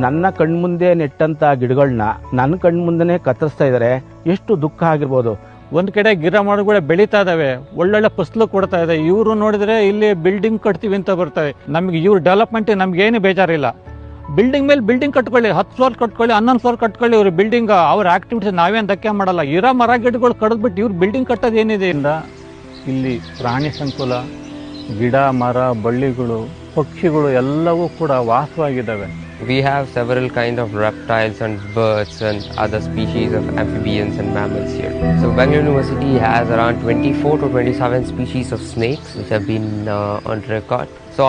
ನನ್ನ ಕಣ್ಮುಂದೆ ನೆಟ್ಟಂಥ ಗಿಡಗಳನ್ನ ನನ್ನ ಕಣ್ಮುಂದೆನೇ ಕತ್ತರಿಸ್ತಾ ಇದ್ದಾರೆ. ಎಷ್ಟು ದುಃಖ ಆಗಿರ್ಬೋದು. ಒಂದು ಕಡೆ ಗಿಡ ಮರಗಳು ಬೆಳೀತಾ ಇದಾವೆ, ಒಳ್ಳೊಳ್ಳೆ ಫಸಲು ಕೊಡ್ತಾ ಇದೆ. ಇವರು ನೋಡಿದ್ರೆ ಇಲ್ಲಿ ಬಿಲ್ಡಿಂಗ್ ಕಟ್ತೀವಿ ಅಂತ ಬರ್ತಾರೆ. ನಮಗೆ ಇವ್ರ ಡೆವಲಪ್ಮೆಂಟ್ ನಮ್ಗೇನು ಬೇಜಾರಿಲ್ಲ. ಬಿಲ್ಡಿಂಗ್ ಮೇಲೆ ಬಿಲ್ಡಿಂಗ್ ಕಟ್ಕೊಳ್ಳಿ, 10 ಫ್ಲೋರ್ ಕಟ್ಕೊಳ್ಳಿ, 11 ಫ್ಲೋರ್ ಕಟ್ಕೊಳ್ಳಿ. ಇವ್ರು ಬಿಲ್ಡಿಂಗ್ ಅವ್ರ ಆಕ್ಟಿವಿಟೀಸ್ ನಾವೇನು ಧಕ್ಕೆ ಮಾಡಲ್ಲ. ಇರೋ ಮರ ಗಿಡಗಳು ಕಡಿದ್ಬಿಟ್ಟು ಇವ್ರು ಬಿಲ್ಡಿಂಗ್ ಕಟ್ಟೋದು ಏನಿದೆ ಇಂದ. ಇಲ್ಲಿ ಪ್ರಾಣಿ ಸಂಕುಲ, ಗಿಡ ಮರ ಬಳ್ಳಿಗಳು ಪಕ್ಷಿಗಳು ಎಲ್ಲವೂ ಕೂಡ ವಾಸವಾಗಿದ್ದಾವೆ. We have several kind of reptiles and birds and other species of amphibians and mammals here. So Bangalore University has around 24 to 27 species of snakes which have been on record. So